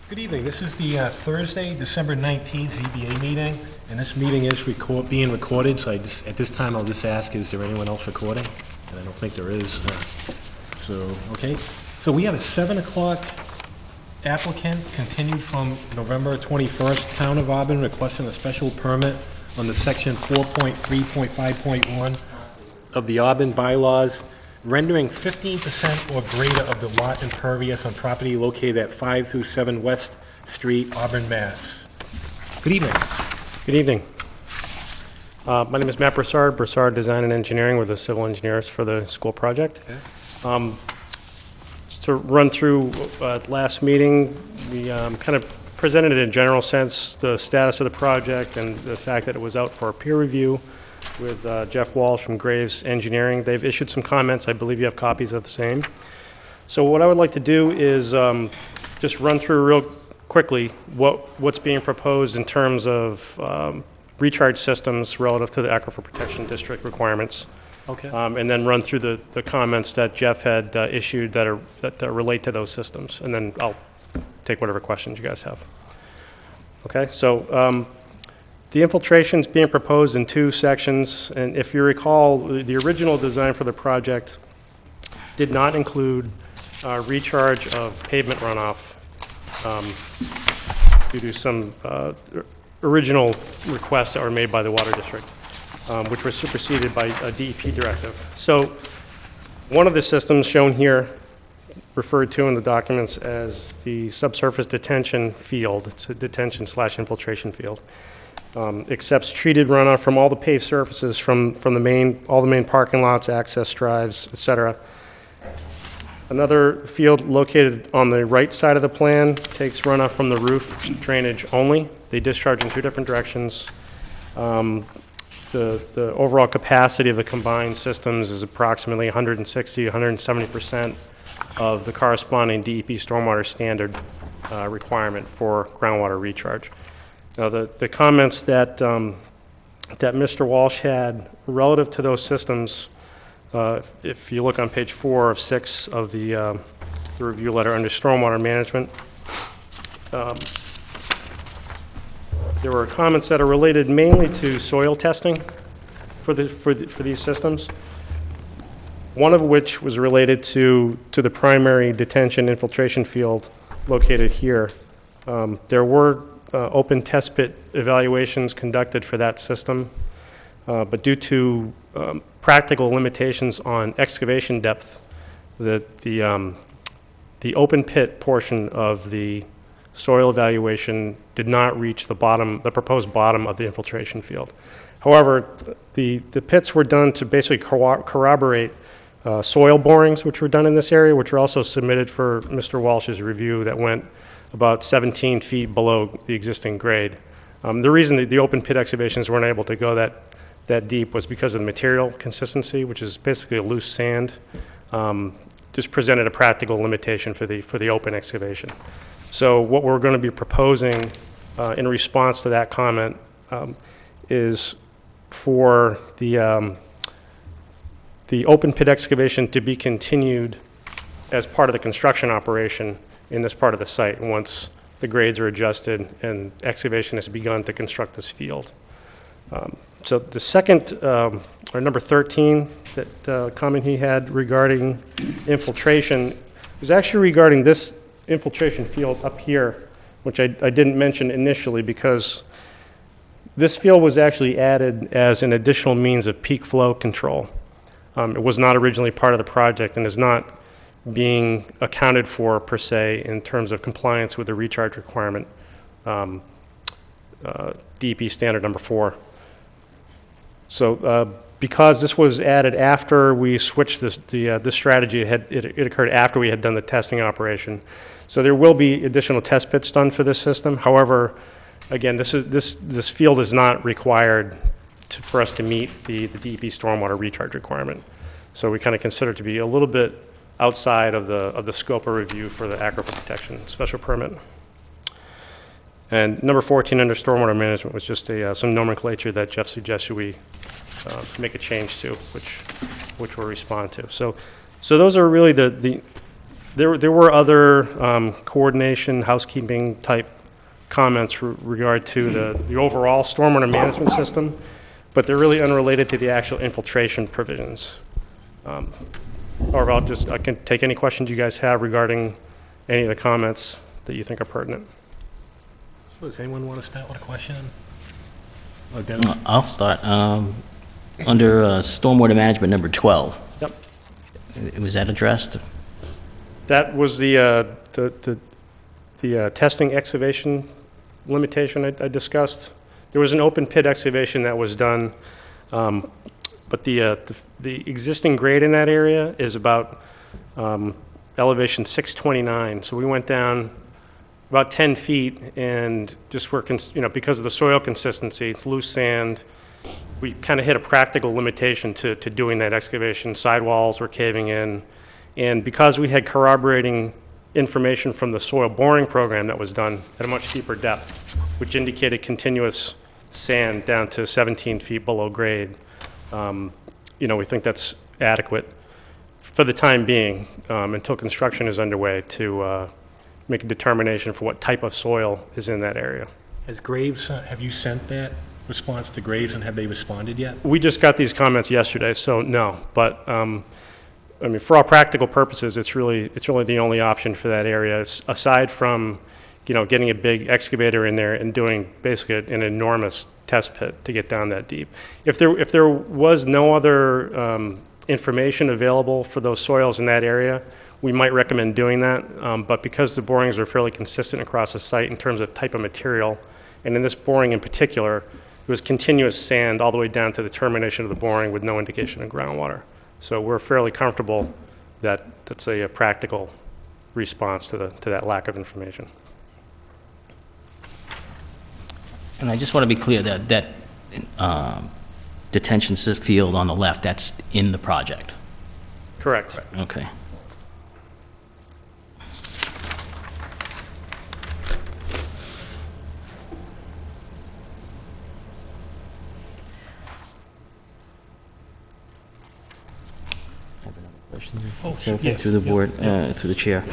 Good evening. This is the Thursday, December 19th ZBA meeting, and this meeting is being recorded, so at this time, I'll just ask, is there anyone else recording? And I don't think there is. Okay. So we have a 7 o'clock applicant continued from November 21st, Town of Auburn requesting a special permit on the section 4.3.5.1 of the Auburn bylaws, rendering 15% or greater of the lot impervious on property located at 5 through 7 West Street, Auburn, Mass. Good evening. Good evening. My name is Matt Broussard, Broussard Design and Engineering. We're the civil engineers for the school project. Okay. Just to run through last meeting, we kind of presented in a general sense the status of the project and the fact that it was out for peer review with Jeff Walsh from Graves Engineering. They've issued some comments. I believe you have copies of the same. So what I would like to do is just run through real quickly what's being proposed in terms of recharge systems relative to the Aquifer Protection District requirements. Okay. And then run through the comments that Jeff had issued that relate to those systems. And then I'll take whatever questions you guys have. Okay, so the infiltration is being proposed in 2 sections, and if you recall, the original design for the project did not include recharge of pavement runoff due to some original requests that were made by the Water District, which were superseded by a DEP directive. So one of the systems shown here, referred to in the documents as the subsurface detention field, it's a detention/infiltration field, accepts treated runoff from all the paved surfaces from all the main parking lots, access drives, etc. Another field located on the right side of the plan takes runoff from the roof drainage only. They discharge in 2 different directions. The overall capacity of the combined systems is approximately 160, 170% of the corresponding DEP stormwater standard requirement for groundwater recharge. Now, the comments that Mr. Walsh had relative to those systems, if you look on page 4 of 6 of the review letter under stormwater management, there were comments that are related mainly to soil testing for these systems. One of which was related to the primary detention infiltration field located here. There were open test pit evaluations conducted for that system, but due to practical limitations on excavation depth, the open pit portion of the soil evaluation did not reach the proposed bottom of the infiltration field. However, the pits were done to basically corroborate soil borings which were done in this area, which were also submitted for Mr. Walsh's review, that went about 17 feet below the existing grade. The reason that the open pit excavations weren't able to go that deep was because of the material consistency, which is basically a loose sand. Just presented a practical limitation for the open excavation. So what we're going to be proposing in response to that comment is for the open pit excavation to be continued as part of the construction operation in this part of the site once the grades are adjusted and excavation has begun to construct this field. So the second, or number 13, that comment he had regarding infiltration was actually regarding this infiltration field up here, which I didn't mention initially because this field was actually added as an additional means of peak flow control. It was not originally part of the project and is not being accounted for per se in terms of compliance with the recharge requirement, DEP standard number 4. So because this was added after we switched this strategy, it occurred after we had done the testing operation. So there will be additional test pits done for this system. However, again, this field is not required for us to meet the DEP stormwater recharge requirement. So we kind of consider it to be a little bit outside of the scope of review for the Aquifer Protection Special Permit. And number 14 under stormwater management was just some nomenclature that Jeff suggested we make a change to, which we'll respond to. So those are really the There were other coordination, housekeeping type comments regard to the overall stormwater management system, but they're really unrelated to the actual infiltration provisions. Or I can take any questions you guys have regarding any of the comments that you think are pertinent. So does anyone want to start with a question? Oh, Dennis? I'll start. Under stormwater management number 12. Yep. Was that addressed? That was the testing excavation limitation I discussed. There was an open pit excavation that was done, but the existing grade in that area is about elevation 629. So we went down about 10 feet, and just because of the soil consistency, it's loose sand. We kind of hit a practical limitation to doing that excavation. Sidewalls were caving in. And because we had corroborating information from the soil boring program that was done at a much deeper depth, which indicated continuous sand down to 17 feet below grade, we think that's adequate for the time being until construction is underway to make a determination for what type of soil is in that area. Has Graves, have you sent that response to Graves, and have they responded yet? We just got these comments yesterday, so no. But for all practical purposes, it's really the only option for that area, aside from getting a big excavator in there and doing basically an enormous test pit to get down that deep. If there was no other information available for those soils in that area, we might recommend doing that. But because the borings are fairly consistent across the site in terms of type of material, and in this boring in particular, it was continuous sand all the way down to the termination of the boring with no indication of groundwater. So we're fairly comfortable that that's a practical response to that lack of information. And I just want to be clear that detention field on the left, that's in the project. Correct. Okay. Oh, Okay, yes, through the yep, board, yep. through the chair.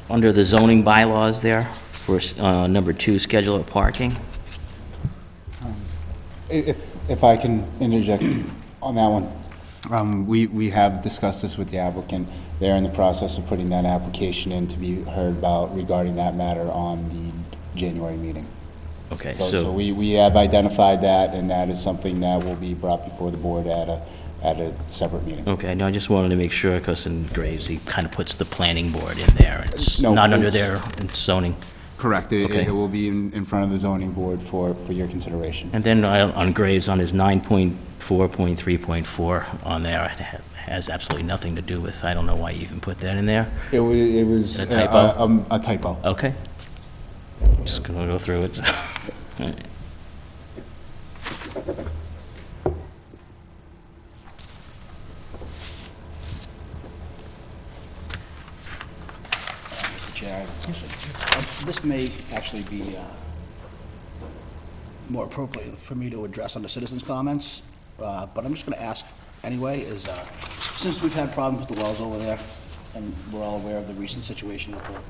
Under the zoning bylaws there, for number 2, schedule of parking. If I can interject on that one, we have discussed this with the applicant. They're in the process of putting that application in to be heard about regarding that matter on the January meeting. Okay, So we have identified that, and that is something that will be brought before the board at a separate meeting. Okay, no, I just wanted to make sure, because in Graves, he kind of puts the planning board in there, and it's No, not under it's- their zoning. Correct. Okay. It will be in front of the zoning board for your consideration. And then on Graves, on his 9.4.3.4 on there, it has absolutely nothing to do with, I don't know why you even put that in there. It was A typo? a typo. Okay. Just gonna go through it. All right. Mr. Chair, this may actually be more appropriate for me to address under citizens' comments, but I'm just going to ask anyway, since we've had problems with the wells over there, and we're all aware of the recent situation with the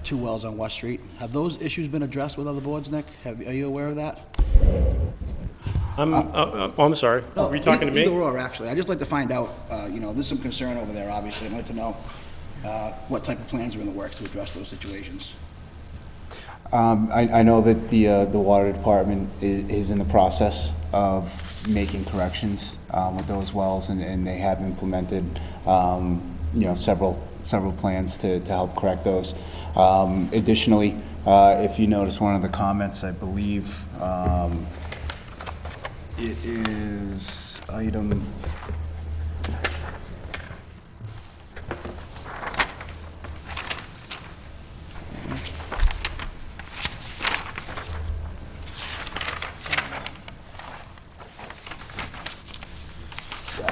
2 wells on West Street, have those issues been addressed with other boards, Nick? Are you aware of that? I'm sorry. Were you talking to me? Either or, actually. I'd just like to find out, there's some concern over there, obviously. I'd like to know what type of plans are in the works to address those situations. I know that the water department is in the process of making corrections with those wells, and they have implemented, several plans to help correct those. Additionally, if you notice one of the comments, I believe it is item.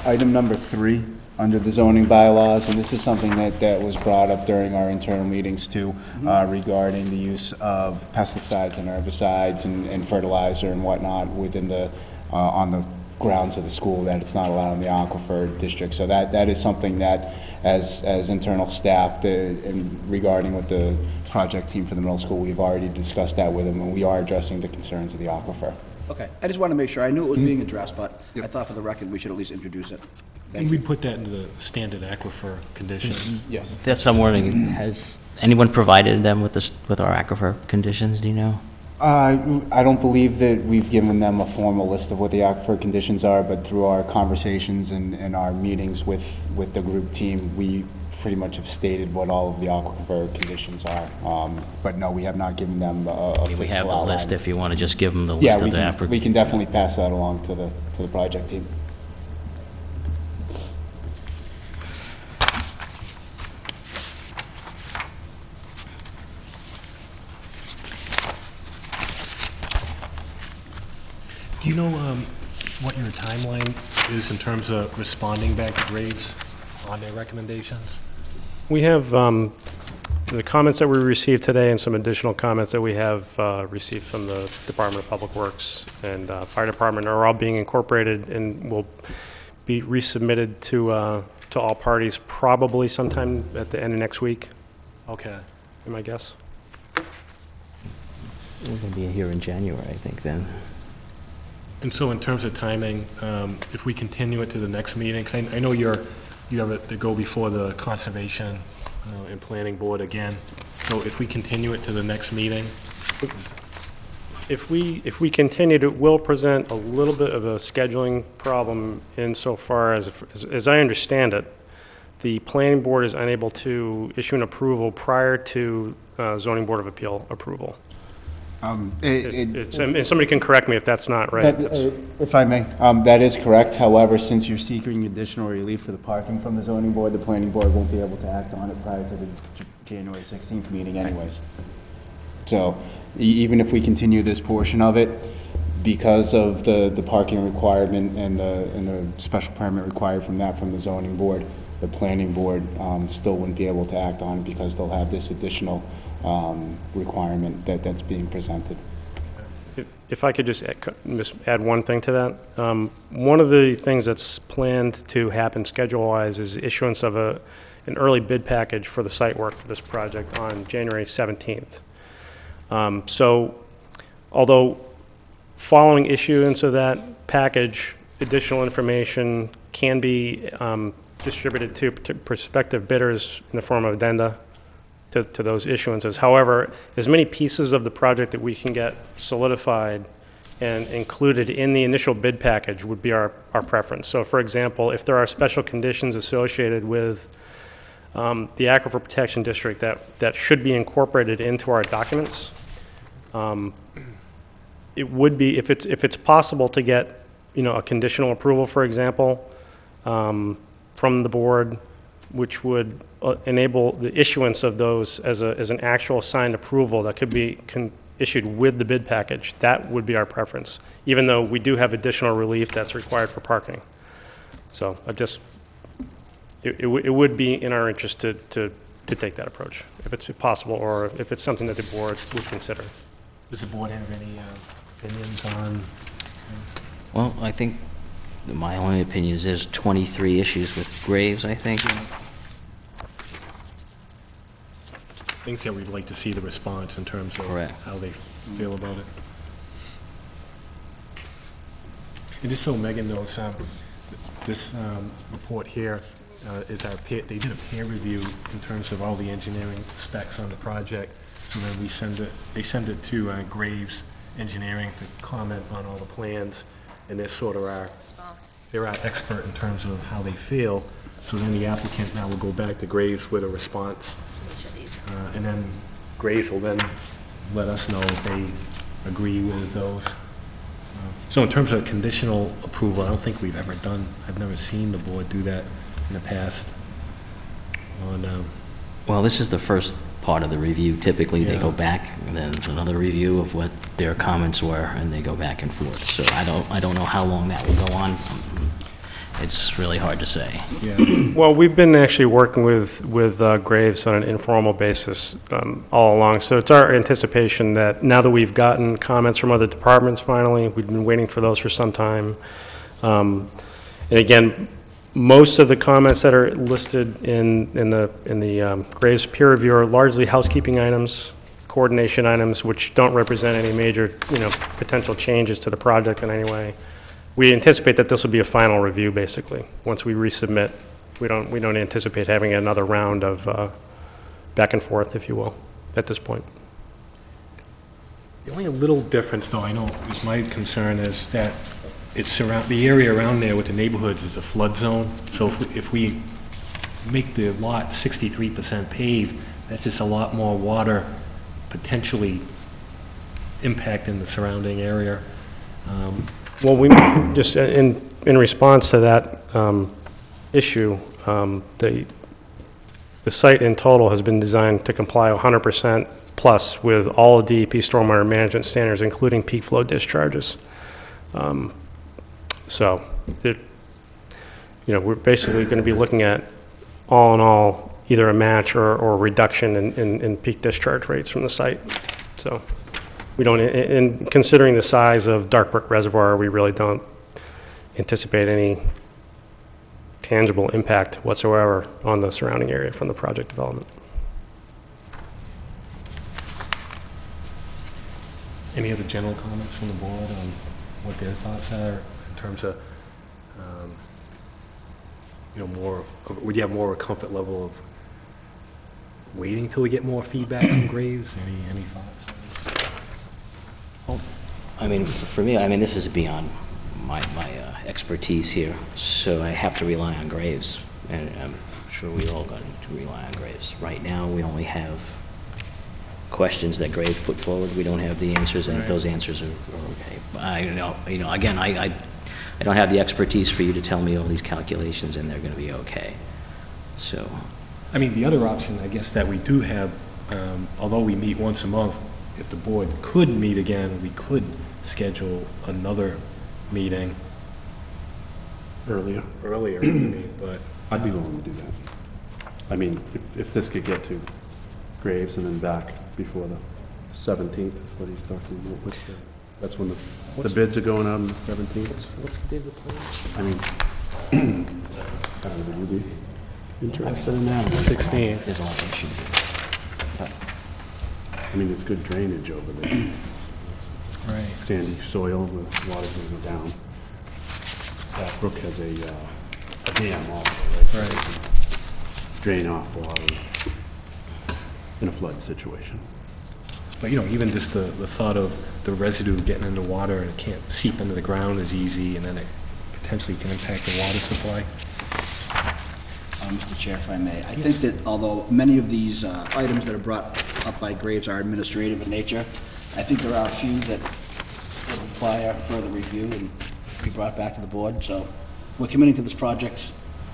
Item number 3 under the zoning bylaws, and this is something that was brought up during our internal meetings too, regarding the use of pesticides and herbicides and fertilizer and whatnot within on the grounds of the school, that it's not allowed in the aquifer district. So that is something that, as internal staff, and regarding with the project team for the middle school, we've already discussed that with them, and we are addressing the concerns of the aquifer. Okay, I just want to make sure, I knew it was being addressed, but I thought for the record, we should at least introduce it. Thank And you. we'd put that into the standard aquifer conditions. Yes. That's what I'm wondering, has anyone provided them with this, with our aquifer conditions, do you know? I don't believe that we've given them a formal list of what the aquifer conditions are, but through our conversations and our meetings with the group team, we pretty much have stated what all of the aquifer conditions are. But no, we have not given them a We have the physical list, outline. if you want to just give them the Yeah, list of the aquifer. we can definitely pass that along to the project team. Do you know what your timeline is in terms of responding back to Graves on their recommendations? We have the comments that we received today and some additional comments that we have received from the Department of Public Works and Fire Department are all being incorporated and will be resubmitted to all parties probably sometime at the end of next week, Okay. be my guess. We're going to be here in January, I think, then. And so in terms of timing, if we continue it to the next meeting, because I know you have it to go before the Conservation and Planning Board again, so if we continue it to the next meeting, If we continued, it will present a little bit of a scheduling problem insofar as I understand it, the planning board is unable to issue an approval prior to zoning board of appeal approval. And somebody can correct me if that's not right. If I may, that is correct. However, since you're seeking additional relief for the parking from the zoning board, the planning board won't be able to act on it prior to the January 16th meeting anyways. So even if we continue this portion of it, because of the parking requirement and the special permit required from the zoning board, the planning board still wouldn't be able to act on it because they'll have this additional requirement that's being presented. If I could just add one thing to that. One of the things that's planned to happen schedule-wise is issuance of an early bid package for the site work for this project on January 17th. So although following issuance of that package, additional information can be distributed to prospective bidders in the form of addenda to those issuances. However, as many pieces of the project that we can get solidified and included in the initial bid package would be our preference. So for example, if there are special conditions associated with the Aquifer Protection District that should be incorporated into our documents, it would be, if it's possible to get, a conditional approval, for example, from the board, which would enable the issuance of those as an actual signed approval that could be issued with the bid package. That would be our preference, even though we do have additional relief that's required for parking. So it would be in our interest to take that approach, if it's possible, or if it's something that the board would consider. Does the board have any opinions on? Well, I think my only opinion is there's 23 issues with Graves, I think. Things that we'd like to see the response in terms of Correct. how they feel about it. And just so Megan knows, this report here is they did a peer review in terms of all the engineering specs on the project, and then they send it to Graves Engineering to comment on all the plans, and they're sort of they're our expert in terms of how they feel. So then the applicant now will go back to Graves with a response. And then Graves will then let us know if they agree with those. So in terms of conditional approval, I don't think we've ever done, I've never seen the board do that in the past. Well, this is the first part of the review. Typically, they Yeah. go back, and then there's another review of what their comments were, and they go back and forth. So I don't know how long that will go on. It's really hard to say. Yeah. Well, we've been actually working with Graves on an informal basis all along, so it's our anticipation that now that we've gotten comments from other departments finally, we've been waiting for those for some time, And again, most of the comments that are listed in the Graves peer review are largely housekeeping items, coordination items, which don't represent any major, potential changes to the project in any way. We anticipate that this will be a final review, basically, once we resubmit. We don't anticipate having another round of back and forth, if you will, at this point. The only little difference, though, I know, is my concern is that the area around there with the neighborhoods is a flood zone. So if we make the lot 63% paved, that's just a lot more water potentially impacting the surrounding area. Well, we just, in response to that issue, the site in total has been designed to comply 100% plus with all DEP stormwater management standards, including peak flow discharges. So, we're basically going to be looking at, all in all, either a match or a reduction in peak discharge rates from the site. So, we don't, in considering the size of Dark Brook Reservoir, we really don't anticipate any tangible impact whatsoever on the surrounding area from the project development. Any other general comments from the board on what their thoughts are in terms of, would you have more of a comfort level of waiting till we get more feedback from Graves? Any thoughts? I mean, for me, this is beyond my expertise here, so I have to rely on Graves, and I'm sure we all got to rely on Graves. Right now, we only have questions that Graves put forward. We don't have the answers, and if those answers are okay. But again, I don't have the expertise for you to tell me all these calculations and they're going to be okay. So, The other option, I guess, that we do have, although we meet once a month, if the board could meet again, we could schedule another meeting Earlier. But I'd be willing to do that. If this could get to Graves and then back before the 17th is what he's talking about. That's when the bids are going out on the 17th. what's the date of the plan? Would you be interested in that? 16th. there's a lot of issues. There's good drainage over there. Right. Sandy soil, the water's going to go down. That brook has a dam also, right? Drain off water in a flood situation. But, even just the thought of the residue getting into water and it can't seep into the ground is easy, and then it potentially can impact the water supply. Mr. Chair, if I may, I think that although many of these items that are brought up by Graves are administrative in nature, I think there are a few that would require further review and be brought back to the board. So we're committing to this project,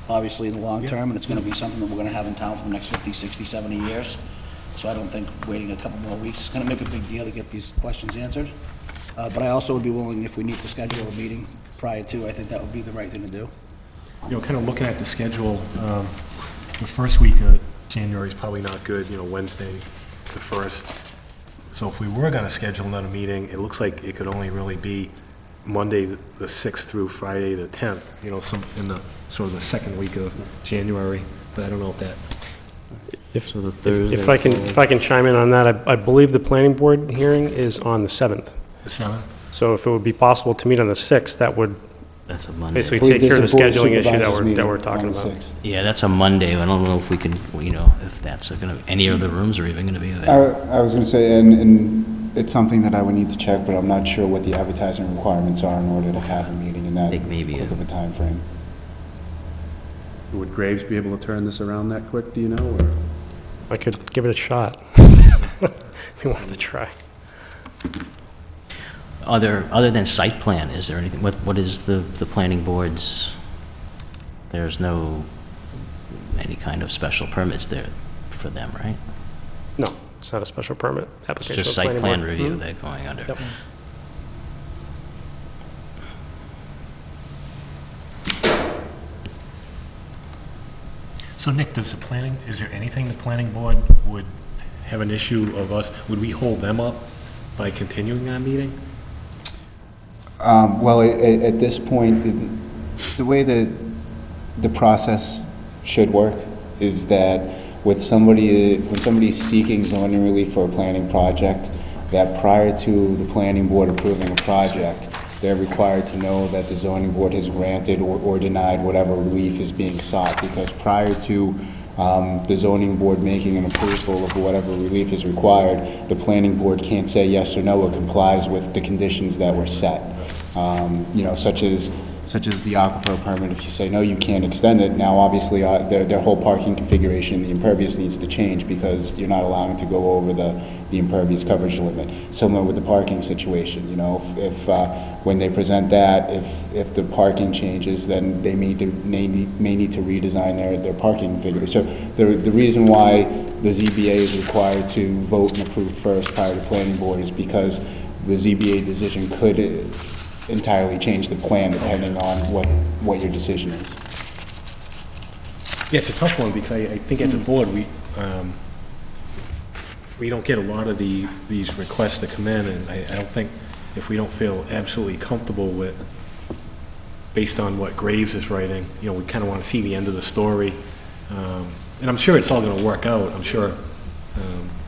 obviously, in the long term, and it's going to be something that we're going to have in town for the next 50, 60, 70 years. So I don't think waiting a couple more weeks is going to make a big deal to get these questions answered. But I also would be willing, if we need to schedule a meeting prior to, I think that would be the right thing to do. Kind of looking at the schedule, the first week of January is probably not good, Wednesday, the 1st. So if we were going to schedule another meeting, it looks like it could only really be Monday, the 6th through Friday, the 10th, in the sort of the second week of January. But I don't know if that... If I can chime in on that, I believe the planning board hearing is on the 7th. The 7th? So if it would be possible to meet on the 6th, that would That's a Monday. basically take care of the scheduling issue that we're talking about. Yeah, that's a Monday. I don't know if we can, if that's going to, any of the rooms are even going to be available. I was going to say, and it's something that I would need to check, but I'm not sure what the advertising requirements are in order to have a meeting in that think maybe quick of a time frame. Would Graves be able to turn this around that quick, do you know? Or? I could give it a shot, if you wanted to try. Other than site plan, is there anything, what is the planning board's, there's no, any kind of special permits there for them, right? No, it's not a special permit It's application. just of the site planning plan board. review Mhm. they're going under. Yep. So Nick, is there anything the planning board would have an issue of us, would we hold them up by continuing our meeting? Well, at this point, The way that the process should work is that with somebody, when somebody's seeking zoning relief for a planning project, that prior to the planning board approving a project, they're required to know that the zoning board has granted or denied whatever relief is being sought, because prior to the zoning board making an approval of whatever relief is required, the planning board can't say yes or no, it complies with the conditions that were set. You know, such as the aquifer permit. If you say, no, you can't extend it, now obviously their whole parking configuration, the impervious needs to change because you're not allowing to go over the impervious coverage limit. Similar with the parking situation, you know, if when they present that, if the parking changes, then they may need to redesign their parking configuration. So the reason why the ZBA is required to vote and approve first prior to planning board is because the ZBA decision could entirely change the plan depending on what your decision is. Yeah, it's a tough one, because I think as a board, we don't get a lot of these requests that come in, and I don't think, if we don't feel absolutely comfortable with, based on what Graves is writing, you know, we kind of want to see the end of the story. And I'm sure it's all going to work out. I'm sure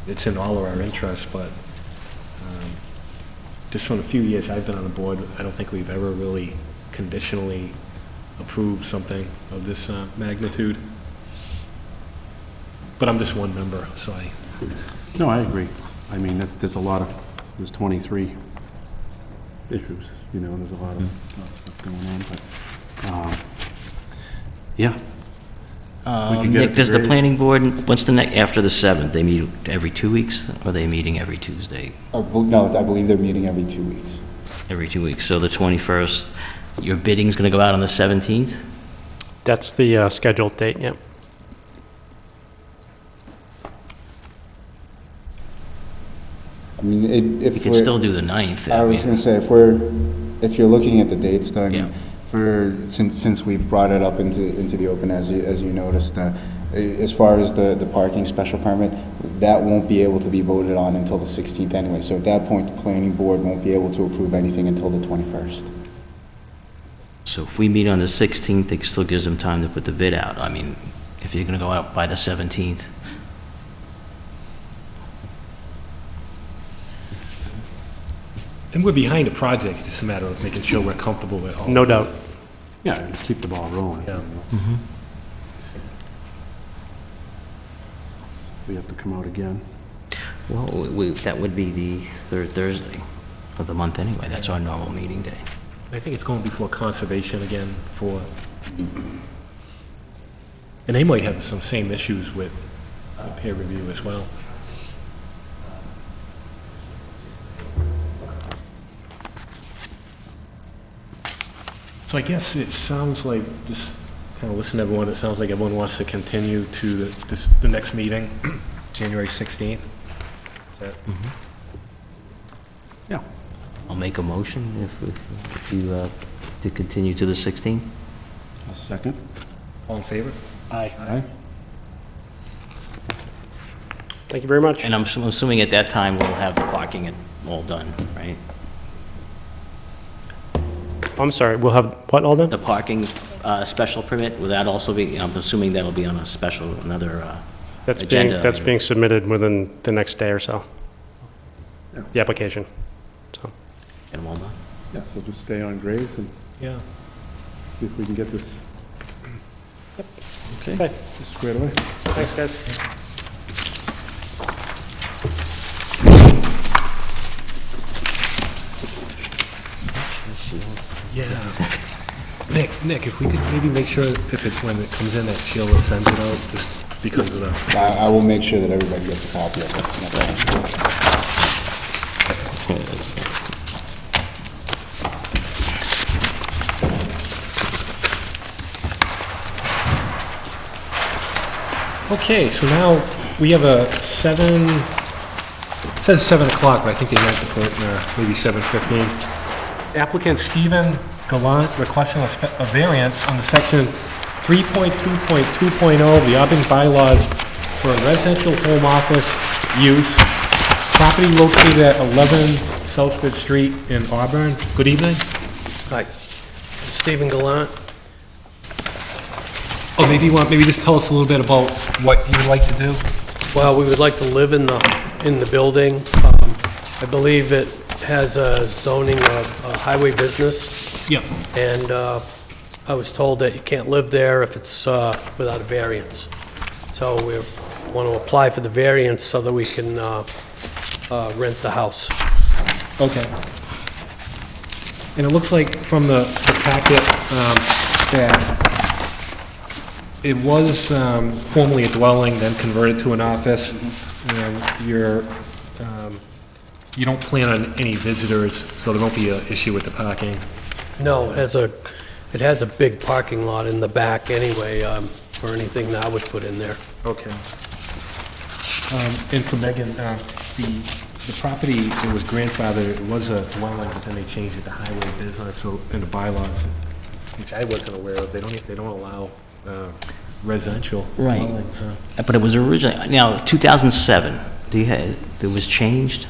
it's in all of our interests, but just from the few years I've been on the board, I don't think we've ever really conditionally approved something of this magnitude. But I'm just one member, so No, I agree. I mean, there's a lot of, there's 23 issues, you know, there's a lot of stuff going on, but, yeah. We can get it Nick, to does the Graves. planning board, what's the next, after the 7th, they meet every 2 weeks, or are they meeting every Tuesday? No, I believe they're meeting every 2 weeks. Every 2 weeks, so the 21st, your bidding's gonna go out on the 17th? That's the scheduled date, yeah. I mean, if We can still do the 9th. I was mean, gonna say, if you're looking at the dates, though, I Yeah. mean, since we've brought it up into the open, as you noticed, as far as the parking special permit, that won't be able to be voted on until the 16th anyway. So at that point, the planning board won't be able to approve anything until the 21st. So if we meet on the 16th, it still gives them time to put the bid out. I mean, if you're gonna go out by the 17th. and we're behind the project. It's just a matter of making sure we're comfortable with all. No doubt. Yeah, just keep the ball rolling. Yeah. We have to come out again. Well, that would be the third Thursday of the month anyway. That's our normal meeting day. I think it's going before conservation again for, and they might have some same issues with peer review as well. So I guess it sounds like, just kind of listen to everyone, it sounds like everyone wants to continue to the next meeting, January 16th. Is that- Yeah. I'll make a motion if you, to continue to the 16th. A second. All in favor? Aye. Aye. Thank you very much. And I'm assuming at that time we'll have the parking all done, right? I'm sorry, we'll have what all done? The parking special permit, will that also be, I'm assuming that'll be on a special, another agenda. That's being submitted within the next day or so. Yeah. The application, so. Get them all done. Yeah, so just stay on Graves and Yeah. see if we can get this Okay, squared away. thanks, guys. Yeah. Nick, if we could maybe make sure if it's when it comes in that Sheila sends it out, just because of the, I will make sure that everybody gets a copy of it. okay, so now we have a it says 7 o'clock, but I think they meant to put maybe 7:15. Applicant Stephen Gallant requesting a variance on the section 3.2.2.0 of the Auburn bylaws for a residential home office use, property located at 11 Southwood Street in Auburn. Good evening. Hi, Stephen Gallant, Oh, maybe just tell us a little bit about what you would like to do? Well, we would like to live in the building. I believe it has a zoning of a highway business, Yep. and I was told that you can't live there if it's without a variance. So we want to apply for the variance so that we can rent the house. Okay. And it looks like from the packet that it was formerly a dwelling, then converted to an office, and you don't plan on any visitors, so there won't be an issue with the parking? No, it has a big parking lot in the back anyway, for anything that I would put in there. Okay. And for Megan, the property, it was grandfathered, it was a dwelling, but then they changed it to highway business, so in the bylaws, which I wasn't aware of, they don't allow residential Right. dwellings. But it was originally, now, 2007, it was changed?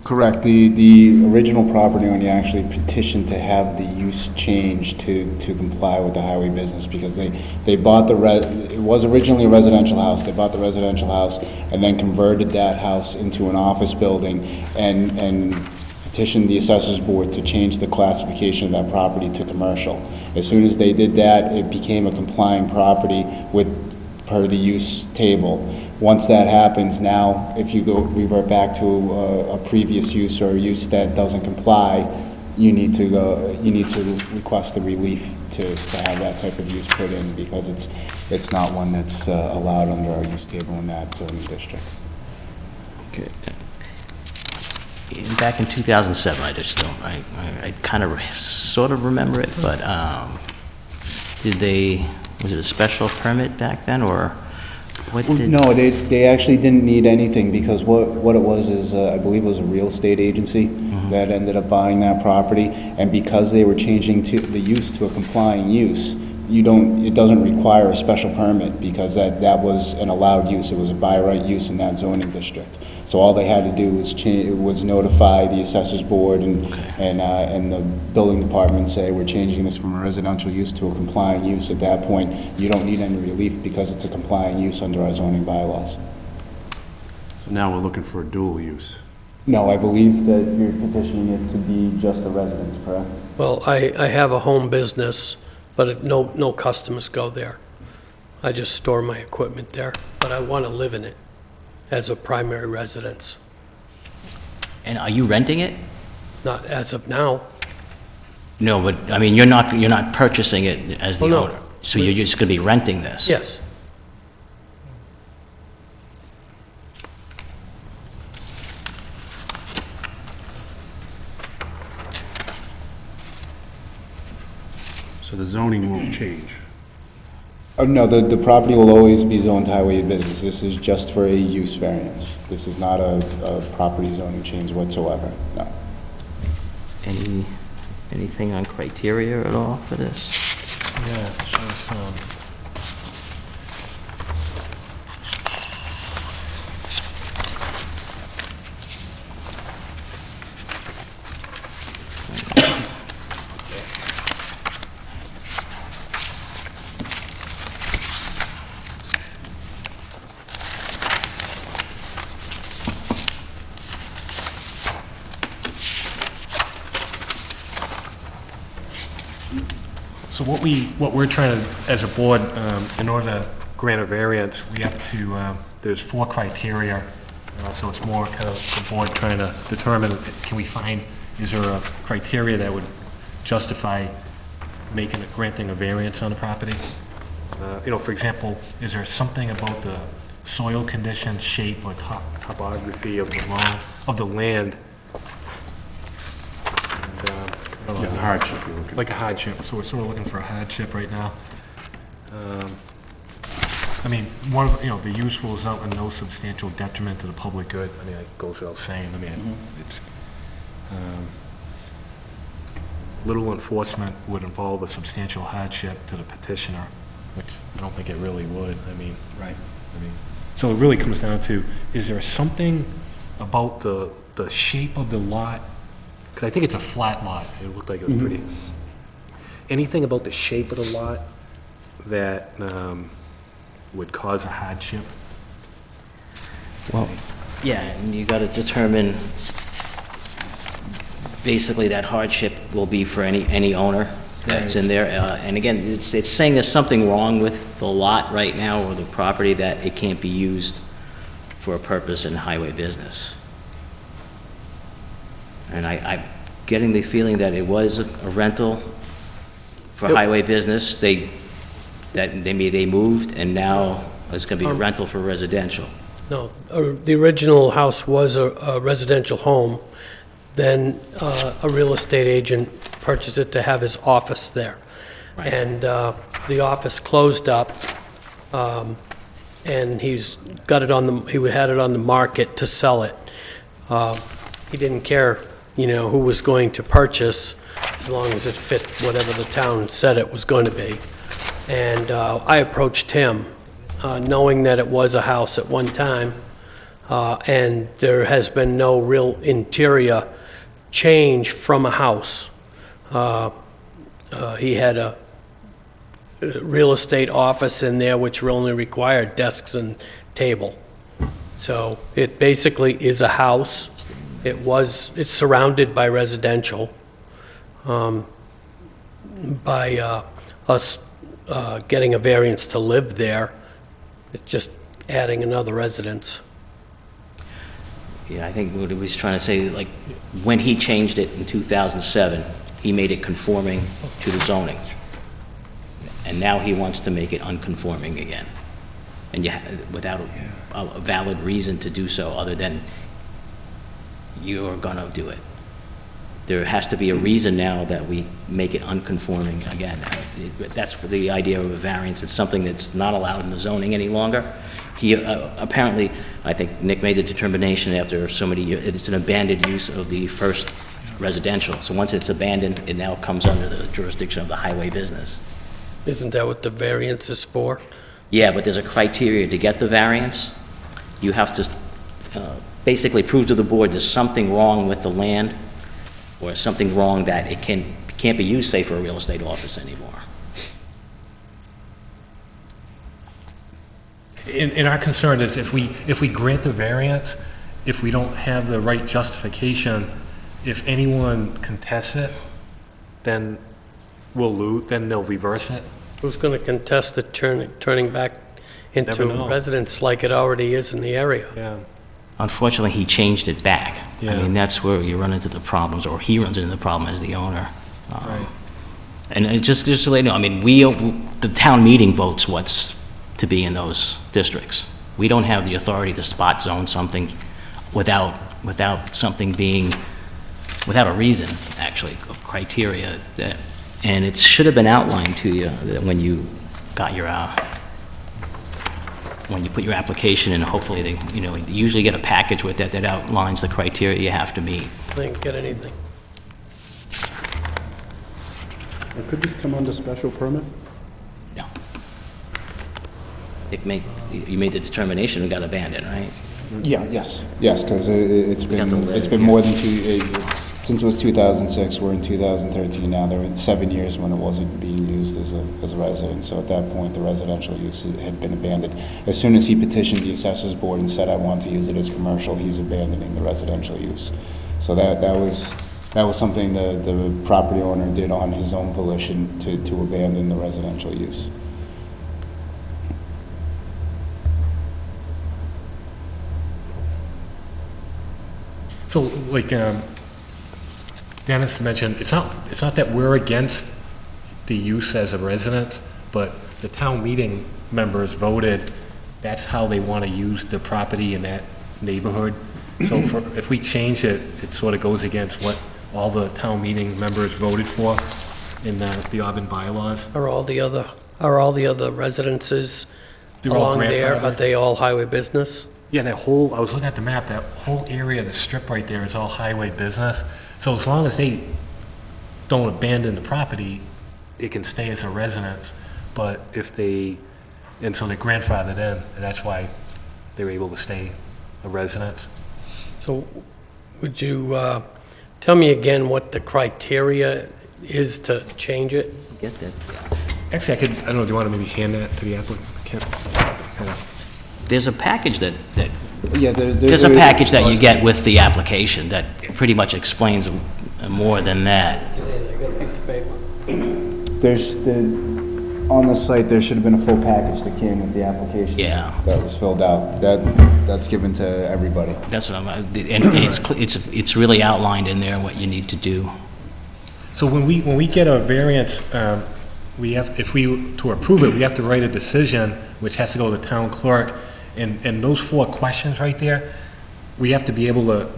Correct. The original property owner actually petitioned to have the use changed to comply with the highway business because they bought it was originally a residential house. They bought the residential house and then converted that house into an office building and petitioned the assessors board to change the classification of that property to commercial. As soon as they did that, it became a complying property per the use table. Once that happens, now, if you revert back to a previous use or a use that doesn't comply, you need to request the relief to have that type of use put in because it's not one that's allowed under our use table in that zoning district. Okay. Back in 2007, I just don't, I kind of sort of remember it, but was it a special permit back then, or what did? No, they actually didn't need anything because what it was is, I believe it was a real estate agency that ended up buying that property, and because they were changing the use to a complying use, it doesn't require a special permit because that was an allowed use. It was a by right use in that zoning district. So all they had to do was notify the assessors board and the building department and say, we're changing this from a residential use to a complying use. At that point, you don't need any relief because it's a complying use under our zoning bylaws. So now we're looking for a dual use. No, I believe that you're petitioning it to be just a residence, correct? Well, I have a home business, but no customers go there. I just store my equipment there, but I want to live in it as a primary residence, And are you renting it? not as of now. No, but, I mean, you're not purchasing it as the Oh, no. owner. So you're just going to be renting this? Yes. So the zoning won't change. Oh, no, the property will always be zoned highway business. This is just for a use variance. This is not a property zoning change whatsoever, no. Anything on criteria at all for this? Yeah, sure, some. So what we're trying to, as a board, in order to grant a variance, we have to, there's 4 criteria. So it's more kind of the board trying to determine, is there a criteria that would justify granting a variance on the property? For example, is there something about the soil condition, shape, or topography of the land? And, Yeah, hardship you're looking. like a hardship, so we're sort of looking for a hardship right now. I mean, the use will result in no substantial detriment to the public good. I mean, that goes without saying. I mean, it's, little enforcement would involve a substantial hardship to the petitioner, which I don't think it really would. I mean, Right. so it really comes down to, is there something about the shape of the lot? Because I think it's a flat lot. It looked like it was pretty. Anything about the shape of the lot that would cause a hardship? Well, yeah, and you got to determine, basically, that hardship will be for any owner that's in there. And again, it's saying there's something wrong with the lot right now, or the property, that it can't be used for a purpose in highway business. And I'm getting the feeling that it was a rental for highway business. They moved, and now it's going to be a rental for residential. No, the original house was a residential home. Then a real estate agent purchased it to have his office there. Right. And the office closed up, and he had it on the market to sell it. He didn't care, who was going to purchase, as long as it fit whatever the town said it was going to be. And I approached him, knowing that it was a house at one time, and there has been no real interior change from a house. He had a real estate office in there which only required desks and table. So it basically is a house. It's surrounded by residential. By us getting a variance to live there, it's just adding another residence. Yeah, I think what he was trying to say, like, when he changed it in 2007, he made it conforming to the zoning. And now he wants to make it unconforming again. And without a valid reason to do so, other than you're gonna do it. There has to be a reason now that we make it unconforming again. That's the idea of a variance. It's something that's not allowed in the zoning any longer. He, apparently, I think Nick made the determination after so many years, it's an abandoned use of the first residential. So once it's abandoned, it now comes under the jurisdiction of the highway business. Isn't that what the variance is for? Yeah, but there's a criteria to get the variance. You have to basically prove to the board there's something wrong with the land, or something wrong that it can't be used, say, for a real estate office anymore. And our concern is if we grant the variance, if we don't have the right justification, if anyone contests it, then we'll lose, then they'll reverse it. Who's going to contest it turning back into Never know. residence like it already is in the area? Yeah. Unfortunately, he changed it back. I Yeah. mean, that's where you run into the problems, or he runs into the problem as the owner. Right. And just to let you know, I mean, the town meeting votes what's to be in those districts. We don't have the authority to spot zone something without something being, without a reason, actually, of criteria. And it should have been outlined to you when you got your, when you put your application in. Hopefully they, you usually get a package with that outlines the criteria you have to meet. I didn't get anything. Could this come under special permit? No. You made the determination and got abandoned, right? Yeah, yes, because it's We got the letter been here. more than since it was 2006, we're in 2013 now. There were 7 years when it wasn't being used as a residence, so at that point, the residential use had been abandoned. As soon as he petitioned the assessors board and said, I want to use it as commercial, he's abandoning the residential use. So that was something the property owner did on his own volition to abandon the residential use. So, like Dennis mentioned, it's not that we're against the use as a residence, but the town meeting members voted that's how they want to use the property in that neighborhood. So if we change it, it sort of goes against what all the town meeting members voted for in the Auburn bylaws. Are all the other residences They're all along there, are grandfathered? they all highway business? Yeah, I was looking at the map, that whole area, the strip right there is all highway business. So as long as they don't abandon the property, it can stay as a residence. But if and so they're grandfathered in, and that's why they were able to stay a residence. So would you tell me again what the criteria is to change it? Get that? Actually, I don't know, do you want to maybe hand that to the applicant? There's a package that Yeah, there's a package that you get with the application that pretty much explains more than that. I got a piece of paper. On the site, there should have been a full package that came with the application. Yeah. That was filled out. That's given to everybody. That's what and it's really outlined in there what you need to do. So when we get a variance, we have, to approve it, we have to write a decision, which has to go to the town clerk, and those 4 questions right there, we have to be able to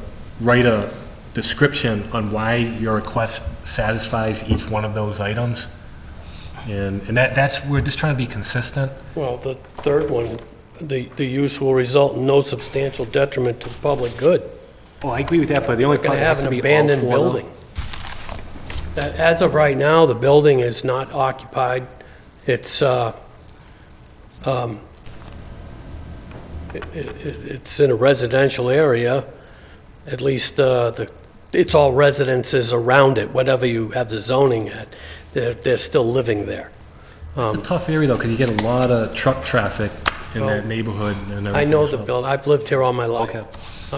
write a description on why your request satisfies each one of those items. And that's, we're just trying to be consistent. Well, the third one, the use will result in no substantial detriment to the public good. Oh, I agree with that, but the only Going part to has have to an be all 4 abandoned building. That, as of right now, the building is not occupied. It's, it's in a residential area, at least, it's all residences around it, whatever you have the zoning at, they're still living there. It's a tough area though, because you get a lot of truck traffic in that neighborhood and everything. I know the so- building, I've lived here all my life.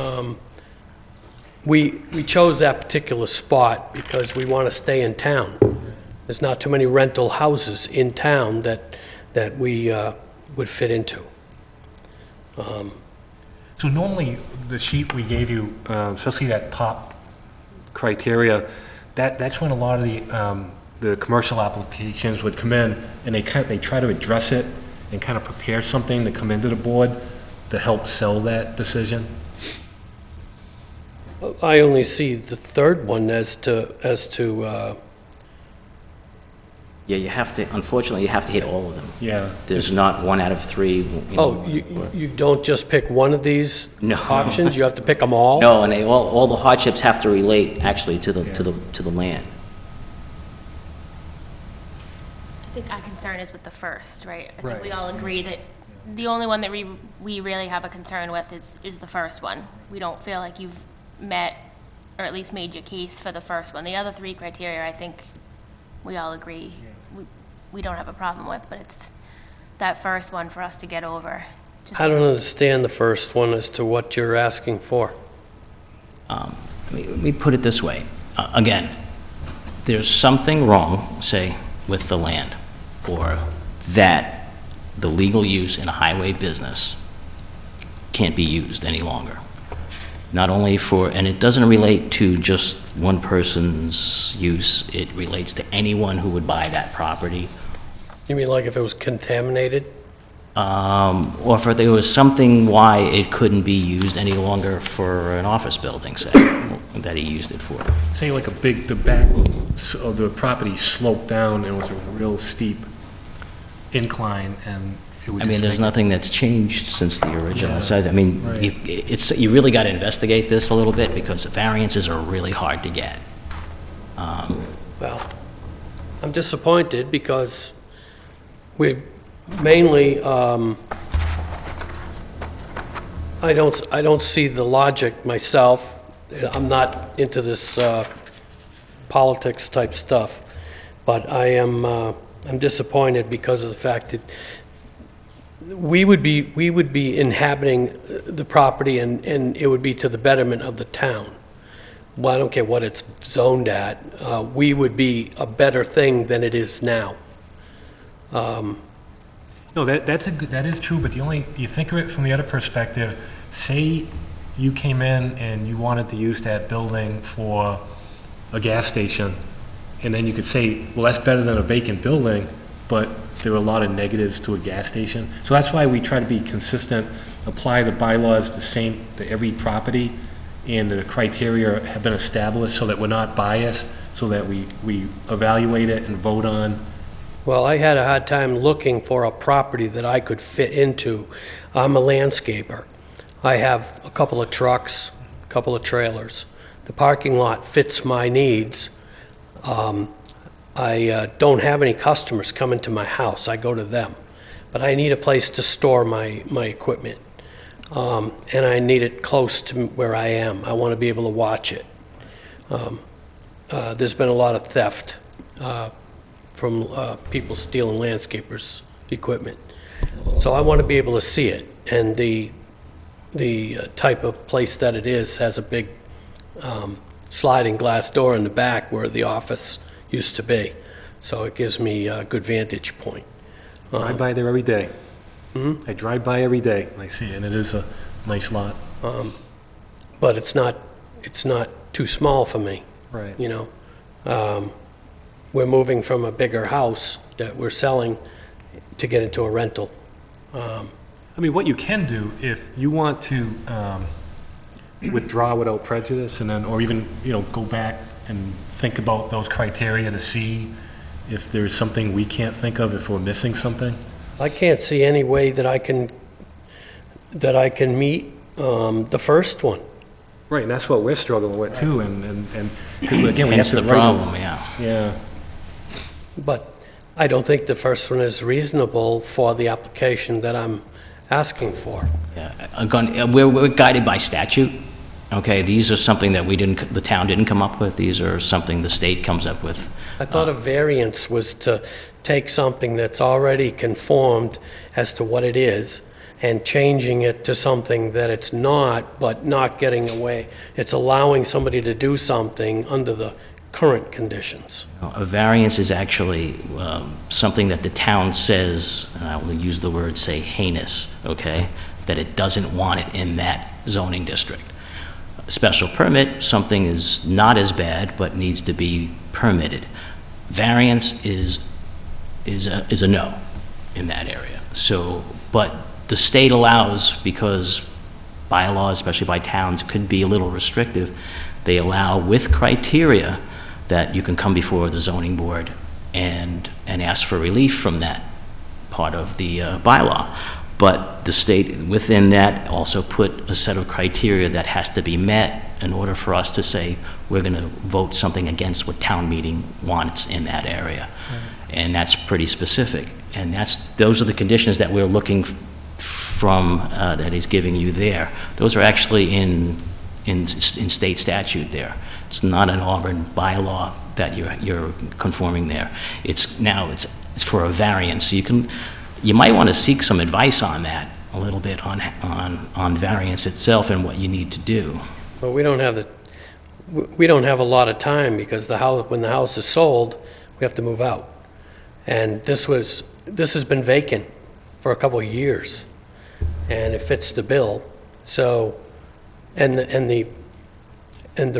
We chose that particular spot because we want to stay in town. There's not too many rental houses in town that we would fit into. So normally, the sheet we gave you, especially that top criteria, that's when a lot of the commercial applications would come in, and they try to address it and kind of prepare something to come into the board to help sell that decision. I only see the third one as to, Yeah, you have to, unfortunately, you have to hit all of them. Yeah. There's not 1 out of 3. oh, you don't just pick one of these No. options? You have to pick them all? No, and all the hardships have to relate actually to the land. I think our concern is with the first, right? I Right. think we all agree that the only one that we really have a concern with is the first one. We don't feel like you've met, or at least made your case for the first one. The other 3 criteria, I think we all agree, we don't have a problem with, but it's that first one for us to get over. Just- I don't understand the first one as to what you're asking for. Let me put it this way. Again, there's something wrong, say, with the land, or that the legal use in a highway business can't be used any longer. Not only for, and it doesn't relate to just one person's use, it relates to anyone who would buy that property. You mean like if it was contaminated? Or if there was something why it couldn't be used any longer for an office building, say, that he used it for. Say like the back of the property sloped down and it was a real steep incline, and it would I mean, just there's make- nothing that's changed since the original Yeah, size. I mean, right. you really got to investigate this a little bit, because the variances are really hard to get. Well, I'm disappointed because we mainly, I don't see the logic myself. I'm not into this politics type stuff, but I'm disappointed because of the fact that we would be inhabiting the property, and it would be to the betterment of the town. Well, I don't care what it's zoned at, we would be a better thing than it is now. No, that is true, but you think of it from the other perspective, say you came in and you wanted to use that building for a gas station, and then you could say, well, that's better than a vacant building, but there are a lot of negatives to a gas station. So that's why we try to be consistent, apply the bylaws the same to every property, and the criteria have been established so that we're not biased, so that we evaluate it and vote on. Well, I had a hard time looking for a property that I could fit into. I'm a landscaper. I have a couple of trucks, a couple of trailers. The parking lot fits my needs. I don't have any customers coming to my house. I go to them. But I need a place to store my equipment. And I need it close to where I am. I want to be able to watch it. There's been a lot of theft people stealing landscapers' equipment. So I want to be able to see it, and the type of place that it is has a big sliding glass door in the back where the office used to be. So it gives me a good vantage point. I drive by there every day. I drive by every day, and I see it, and it is a nice lot. But it's not too small for me, Right. you know? We're moving from a bigger house that we're selling to get into a rental. I mean, what you can do, if you want to withdraw without prejudice, and then, or even, you know, go back and think about those criteria to see if there's something we can't think of, if we're missing something. I can't see any way that I can meet the first one. Right, and that's what we're struggling with too, and, because again, we have Hence to the write problem, yeah. Yeah, But I don't think the first one is reasonable for the application that I'm asking for. Yeah, again, we're guided by statute, okay? These are something that the town didn't come up with. These are something the state comes up with. I thought a variance was to take something that's already conformed as to what it is and changing it to something that it's not, but not getting away. It's allowing somebody to do something under the current conditions. A variance is actually something that the town says, and I will use the word, say, heinous, okay? That it doesn't want it in that zoning district. A special permit, something is not as bad, but needs to be permitted. Variance is a no in that area. So, but the state allows, because bylaws, especially by towns, could be a little restrictive, they allow with criteria that you can come before the zoning board and ask for relief from that part of the bylaw. But the state, within that, also put a set of criteria that has to be met in order for us to say, we're going to vote something against what town meeting wants in that area. And that's pretty specific. And those are the conditions that we're looking from, that he's giving you there. Those are actually in state statute there. It's not an Auburn bylaw that you're conforming there. It's for a variance. So you might want to seek some advice on that a little bit on variance itself and what you need to do. But we don't have a lot of time, because when the house is sold, we have to move out. And this has been vacant for a couple of years, and it fits the bill. So, and the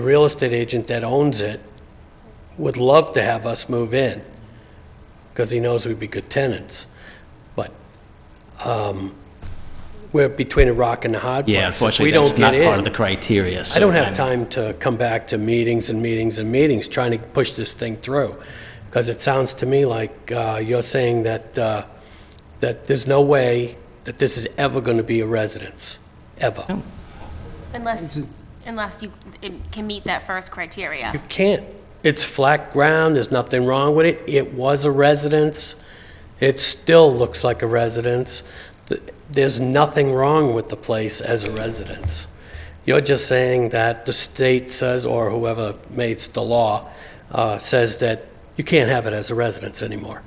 real estate agent that owns it would love to have us move in, because he knows we'd be good tenants. But we're between a rock and a hard place. Yeah, unfortunately, If we don't that's not get part in, of the criteria. So I don't have time to come back to meetings and meetings and meetings trying to push this thing through, because it sounds to me like you're saying that there's no way that this is ever going to be a residence, ever. No. Unless it can meet that first criteria. You can't. It's flat ground, there's nothing wrong with it. It was a residence. It still looks like a residence. There's nothing wrong with the place as a residence. You're just saying that the state says, or whoever makes the law, says that you can't have it as a residence anymore.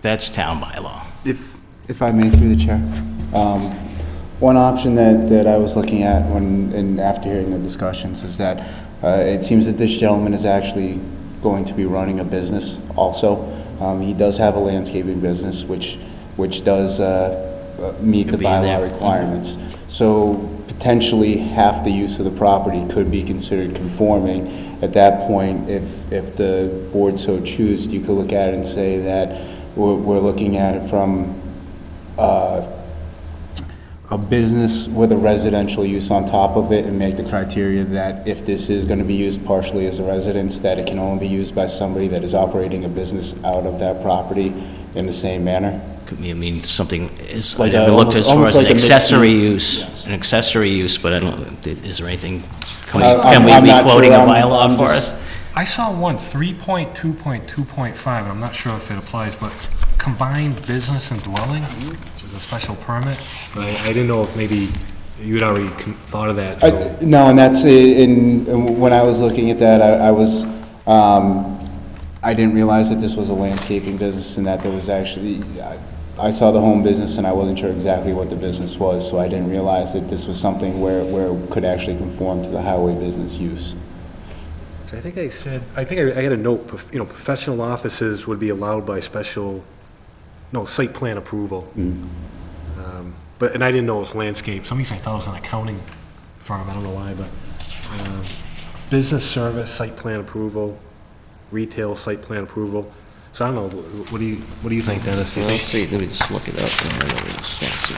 That's town bylaw. If I may, through the chair. One option that I was looking at after hearing the discussions is that it seems that this gentleman is actually going to be running a business also. He does have a landscaping business, which does meet the Could be in there. bylaw requirements. So potentially half the use of the property could be considered conforming. At that point, if the board so chooses, you could look at it and say that we're looking at it from a business with a residential use on top of it, and make the criteria that if this is going to be used partially as a residence, that it can only be used by somebody that is operating a business out of that property in the same manner. Could be, I mean, something is, Like I haven't looked as far almost as an like a mixed accessory use. use, an accessory use, but I don't, is there anything, can I'm we be not quoting a sure. bylaw I'm for just- us? I saw one, 3.2.2.5, I'm not sure if it applies, but combined business and dwelling, which is a special permit, but I didn't know if maybe you'd already thought of that, so. No, and that's when I was looking at that, I I didn't realize that this was a landscaping business and that there was actually, I saw the home business and I wasn't sure exactly what the business was, so I didn't realize that this was something where it could actually conform to the highway business use. So I think I had a note, professional offices would be allowed by site plan approval. And I didn't know it was landscape. Some reason I thought it was an accounting firm, I don't know why, but business service, site plan approval, retail site plan approval. So I don't know, what do you think, Dennis? Well, let's see, let me just look it up. Let's see.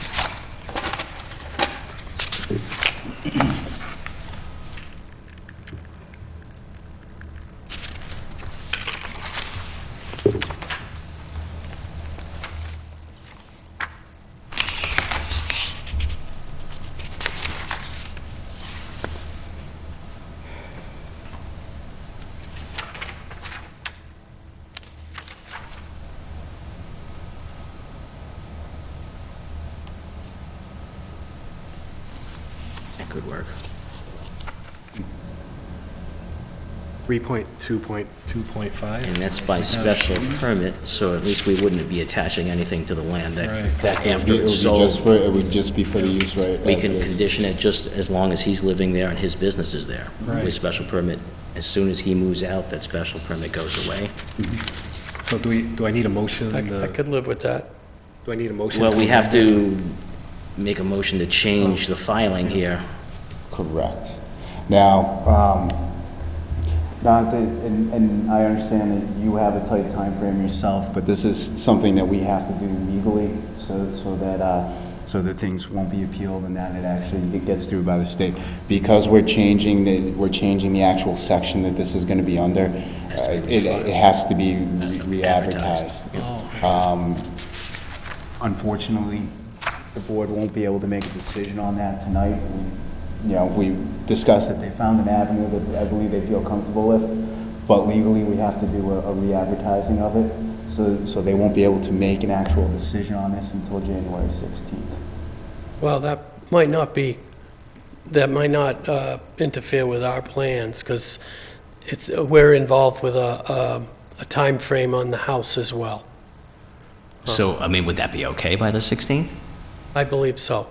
That could work. 3.2.2.5? And that's by special permit, so at least we wouldn't be attaching anything to the land that after it's sold. It would just be for the use, right? We as can it is. condition it just as long as he's living there and his business is there. Right. With special permit, as soon as he moves out, that special permit goes away. So do I need a motion? I could live with that. Do I need a motion? Well, we have to make a motion to change the filing here. Correct. Now, Jonathan, and I understand that you have a tight time frame yourself, but this is something that we have to do legally so that things won't be appealed and that it gets through by the state. Because we're changing the actual section that this is going to be under, it has to be re-advertised. Unfortunately, the board won't be able to make a decision on that tonight. We discussed that they found an avenue that I believe they feel comfortable with, but legally we have to do a re-advertising of it, so they won't be able to make an actual decision on this until January 16th. Well, that might not interfere with our plans, because we're involved with a time frame on the house as well. So, I mean, would that be okay by the 16th? I believe so,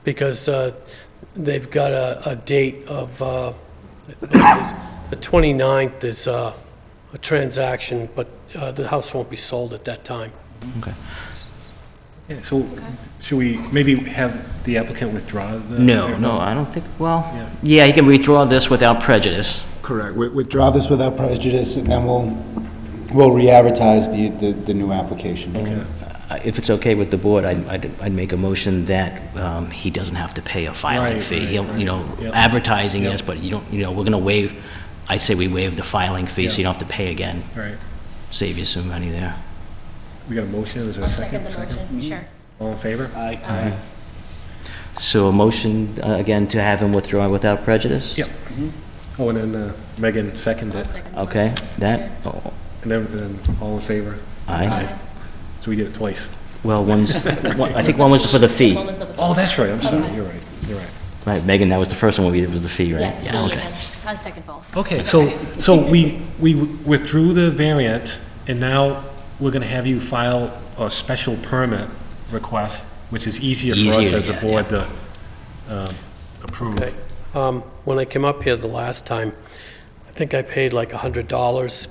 because they've got a date of, the 29th is a transaction, but the house won't be sold at that time. Okay. Yeah, so should we maybe have the applicant withdraw the? No, I don't think, well, yeah, he can withdraw this without prejudice. Correct. Withdraw this without prejudice, and then we'll re-advertise the new application. Okay. If it's okay with the board, I'd make a motion that he doesn't have to pay a filing Right, fee. right, He'll, right. Yep. advertising Yep. yes, but you don't, we're gonna waive, I say we waive the filing fee, so Yep. you don't have to pay again. All right. Save you some money there. We got a motion, is there a I'll second? second the motion, sure. All in favor? Aye. So a motion, again, to have him withdraw without prejudice? Yep. Oh, and then Megan seconded I'll it. second the Okay, motion. that, And then all in favor? aye. So we did it twice. Well, I think one was for the fee. One was the- Oh, that's right, I'm sorry, Okay. you're right, you're right. Right, Megan, that was the first one, it was the fee, right? Yeah, fee, okay. and I second both. Okay, so we withdrew the variance, and now we're gonna have you file a special permit request, which is easier for us Easier, as a yeah, board to approve. Okay. When I came up here the last time, I think I paid like $100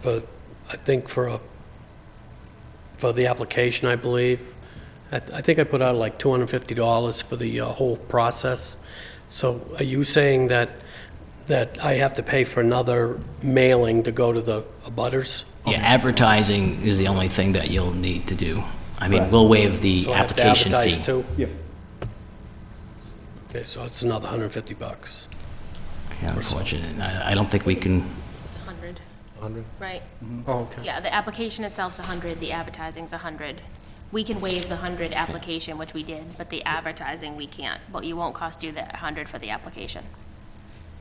for the application, I believe. I think I put out like $250 for the whole process. So are you saying that I have to pay for another mailing to go to the abutters? Yeah, advertising is the only thing that you'll need to do. I mean, we'll waive the So I have to application fee. advertise too? Yep. Okay, so it's another $150. Yeah, unfortunately, I don't think we can, It's 100, 100? right? Oh, okay. Yeah, the application itself's 100, the advertising's 100. We can waive the 100 application, which we did, but the advertising, we can't. But you won't cost you the 100 for the application.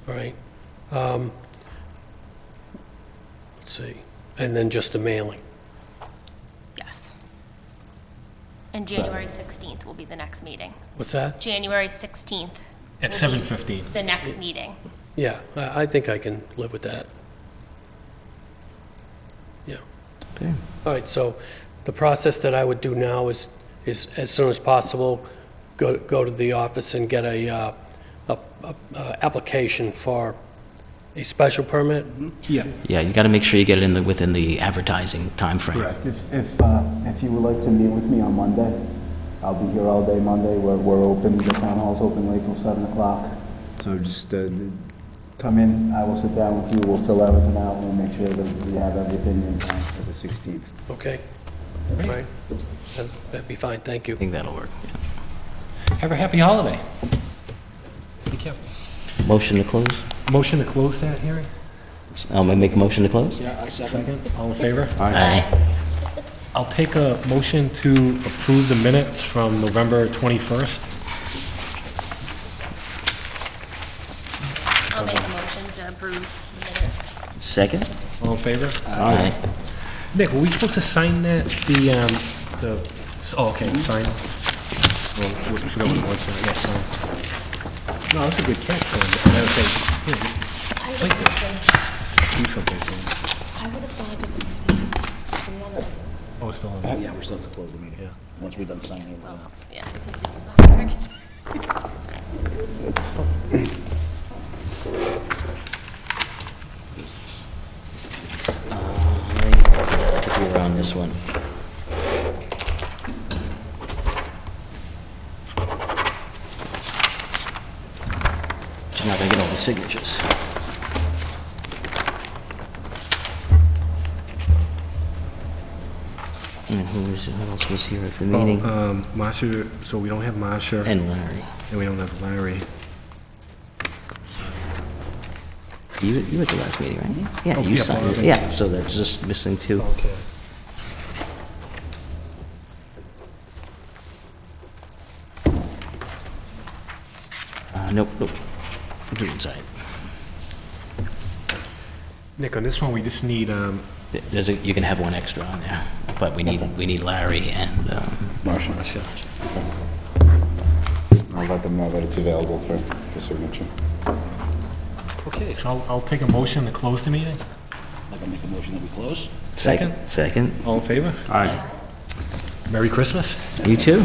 All right. Let's see. And then just the mailing. Yes. And January 16th will be the next meeting. What's that? January 16th. At will be 7:15. The next meeting. Yeah, I think I can live with that. All right, so the process that I would do now is as soon as possible, go to the office and get a application for a special permit? Yeah. Yeah, you got to make sure you get it within the advertising timeframe. Correct. If you would like to meet with me on Monday, I'll be here all day Monday. We're open, the town hall's open late till 7 o'clock. So just come in, I will sit down with you, we'll fill everything out, we'll make sure that we have everything in time for the 16th. Okay. All right. That'd be fine, thank you. I think that'll work. Have a happy holiday. Be careful. Motion to close? Motion to close that hearing? I'm going to make a motion to close? Yeah, I second. Second, all in favor? Aye. I'll take a motion to approve the minutes from November 21st. I'll make a motion to approve the minutes. Second? All in favor? Aye. Nick, were we supposed to sign that, oh, okay, sign? Well, I forgot what it was, yeah, sign. No, that's a good catch, son. I gotta say, here, like this. Do something for me. I would have thought it was received. Oh, it's still on. Yeah, we still have to close the meeting. Yeah. Once we're done signing it. Yeah, because this is on record. I think we were on this one. You're not going to get all the signatures. And who else was here at the meeting? Marcia, so we don't have Marcia, And Larry. and we don't have Larry. You were at the last meeting, right? Yeah, you yeah, signed Bob. it. Yeah, so that's just missing two. Okay. Nope. Do it inside. Nick, on this one, we just need, You can have one extra on there, but we need Larry and, Marcia, Marcia. I'll let them know that it's available for signature. Okay, so I'll take a motion to close the meeting. Like I make a motion that we close? Second? Second. All in favor? Aye. Merry Christmas. You too.